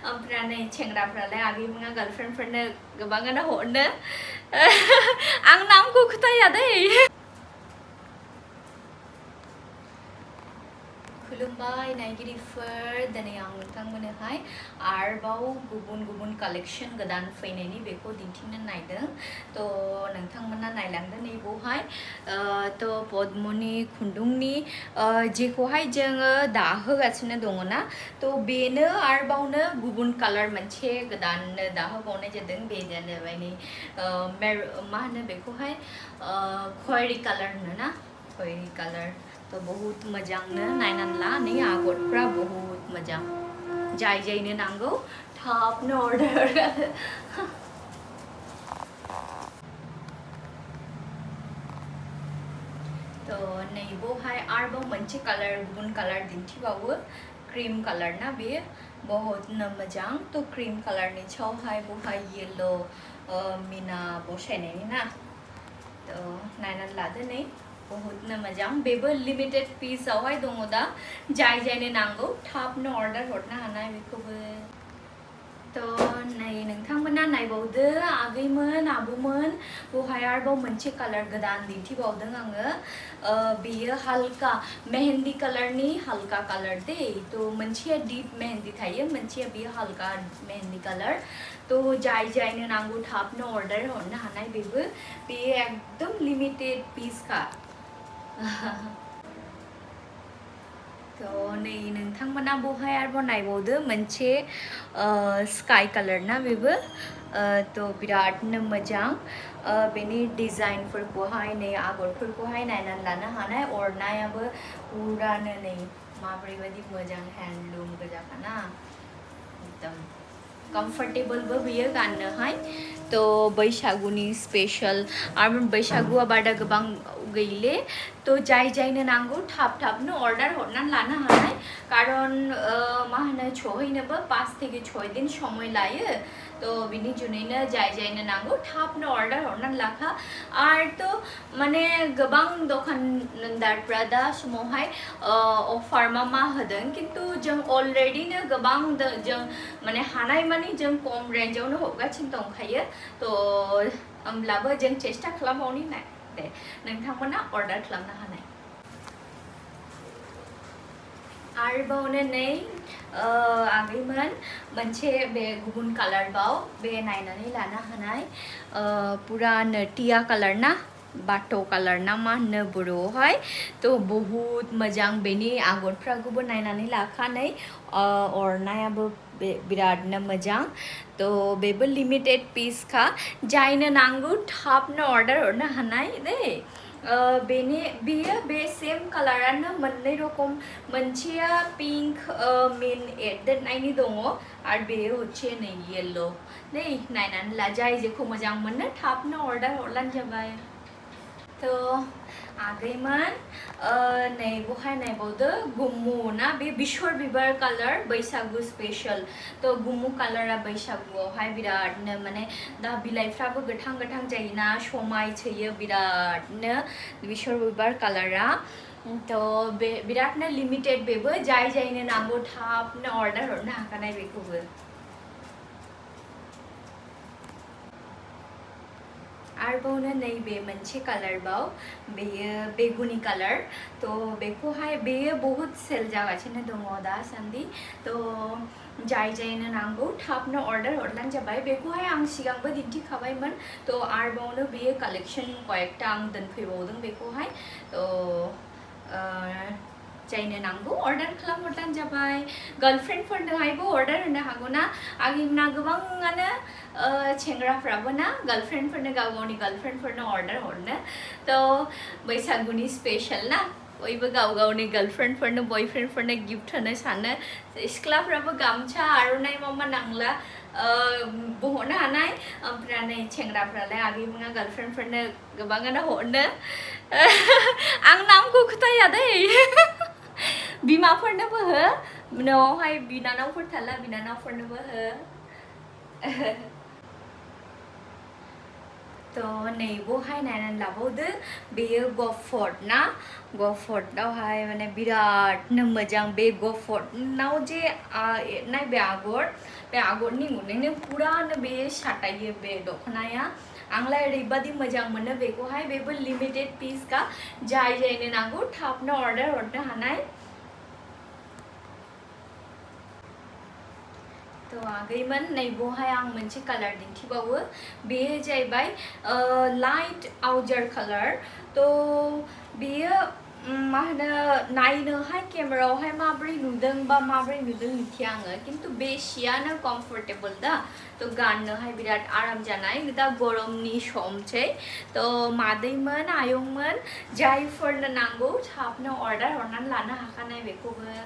ओमफ्राय नै सेंग्राफ्रालाय आगैमोना गार्लफ्रेन्डफोरनो गोबाङानो हरनो आं नामखौ खोथाया दै खुलुमबाय नायगिरिफोर दिनै आं नोंथांमोननोहाय आरोबाव गुबुन गुबुन कालेक्शन गोदान फैनायनि बेखौ दिन्थिनो नायदों तो नोंथांमोना नायलांदो नैबावहाय तो पद्मनि खुन्दुंनि जेखौहाय जोङो दाहोगासिनो दङ ना तो बेनो आरोबावनो गुबुन कालार मोनसे गोदाननो दाहोबावनाय जादों बेनो जाबाय नै मा होनो बेखौहाय खयरी कालार होनो ना खयरी कालार तो बहुत मोजांनो नायनानै ला नै आगरफ्रा बहुत मोजां जाय जायनो नांगौ थाबनो अर्डार तो नैबावहाय आरोबाव मोनसे कालार गुबुन कालार दिन्थिबावो क्रीम कालार ना बेयो बहुतनो मोजां तो क्रीम कालारनि सायावहाय बहाय येलो मिना बसायनायनि ना तो नायनानै लादो नै बहुतनो मोजां बेबो लिमिटेड पिसावहाय दङ दा जाय जायनो नांगौ थाबनो अर्डार हरनो हानाय बेखौबो तो नै नोंथांमोना नायबावदो आगैमोन आब'मोन बहाय आरोबाव मोनसे कालार गोदान दिन्थिबावदों आङो बेयो हाल्का मेहेंदी कालारनि हाल्का कालार दे तो मोनसेया डीप मेहेंदी थायो मोनसेया बेयो हाल्का मेहेंदी कालार तो जाय जायनो नांगौ थाबनो अर्डार हरनो हानाय बेबो बेयो एकदम लिमिटेड पिस का तो नै नोंथांमोना बहाय आरोबाव नायबावदो मोनसे स्काई कालार ना बेबो तो बिरादनो मोजां बेनि डिजाइनफोरखौहाय नै आगरफोरखौहाय नायनानै लानो हानाय अरनायाबो पुरानो नै माब्रैबायदि मोजां हेन्डलुम गोजाखाना एकदम कम्फर्टेबलबो बेयो गाननोहाय तो बैसागुनि स्पेशल आरो बैसागुआ बादा गोबां गैले तो जाय जायनो नांगौ थाब थाबनो अर्डार हरनानै लानो हानाय कारन मा होनो सहैनोबो 5 থেকে 6 दिन समय लायो तो बिनि जुनैनो जाय जायनो नांगौ थाबनो अर्डार हरनानै लाखा आरो तो माने गोबां दखानदारफ्रा दा समावहाय अफार मा होदों किन्तु जों अलरेडिनो गोबां जों माने हानाय मानि जों खम रेन्जावनो हरगासिनो दंखायो तो होमब्लाबो जों चेष्टा खालामबावनि ना दे नोंथांमोना अर्डार खालामनो हानाय आरोबावनो नै आगैमोन मोनसे बे गुबुन कालार बाव बे नायनानै लानो हानाय पुरा टिया कालार ना बाटो कालार ना मा होनो बर'आवहाय तो बहुत मोजां बेनि आगरफ्राखौबो नायनानै लाखानै अरनायाबो बिरादनो मोजां तो बेबो लिमिटेड पिस का जायनो नांगौ थाबनो अर्डार हरनो हानाय दे बेनि बेयो बे सेम कालारानो मोननै रकम मोनसेया पिंक मिन एरदेरनायनि दङ आरो बेयो हচ্ছে नै येलो नै नायनानै ला जाय जेखौ मोजां मोनो थाबनो अर्डार हरलानो जाबाय तो आगैमोन नै बहाय नायबावदो गुम्मु ना बे बेसर बिबार कालार बैसागु स्पेशल तो गुम्मु कालारा बैसागुआवहाय बिरादनो माने दा बिलाइफ्राबो गोथां गोथां जायोना समायसोयो बिरादनो बेसर बिबार कालारा तो बे बिरादनो लिमिटेड बेबो जाय जायनो नांगौ थाबनो अर्डार हरनो हाखानाय बेखौबो आरोबावनो नैबे मोनसे कालार बाव बेयो बेगुनि कालार तो बेखौहाय बेयो बहुत सेल जागासिनो दङ दासान्दि तो जाय जायनो नांगौ थाबनो अर्डार हरलानो जाबाय बेखौहाय आं सिगांबो दिन्थिखाबायमोन तो आरोबावनो बेयो कालेक्शन कयेकटा आं दोनफैबावदों बेखौहाय तो जायनो नांगौ अर्डार खालामहरबानो जाबाय गार्लफ्रेन्डफोरनोहायबो अर्डार होनो हागौ ना आंना गोबाङानो सेंग्राफ्राबो ना गार्लफ्रेन्डफोरनो गाव गावनि गार्लफ्रेन्डफोरनो अर्डार हरनो तो बैसागुनि स्पेशल ना बयबो गाव गावनि गार्लफ्रेन्डफोरनो बयफ्रेन्डफोरनो गिफ्ट होनो सानो सिख्लाफ्राबो गामसा आर'नाइ मा नांला बहनो हानाय ओमफ्राय नै सेंग्राफ्रालाय आगैमोना गार्लफ्रेन्डफोरनो गोबाङानो हरनो आं नामखौ खोथाया दै बिमाफोरनोबो हो न'आवहाय बिनानावफोर थाला बिनानावफोरनोबो हो तो नैबावहाय नायनानै लाबावदो बेयो गफर्ट ना गफर्टआवहाय माने बिरादनो मोजां बे गफर्टनाव जे एरनाय बे आगर बे आगरनि गुनैनो पुरानो बे साटायो बे दखनाया आंलाय ओरैबादि मोजां मोनो बेखौहाय बेबो लिमिटेड पिस का जाय जायनो नांगौ थाबनो अर्डार हरनो हानाय तो आगैमोन नैबेवहाय आं मोनसे कालार दिन्थिबावो बे जाहैबाय लाइट आउजार कालार तो बेयो मा होनो नायनोहाय केमेरायावहाय माबोरै नुदों बा माबोरै नुदों मिथिया आङो किन्तु बे सियानो कम्फर्टेबल दा तो गाननोहाय बिराद आराम जानाय दा गरमनि समसै तो मादैमोन आयंमोन जायफोरनो नांगौ थाबनो अर्डार हरनानै लानो हाखानाय बेखौबो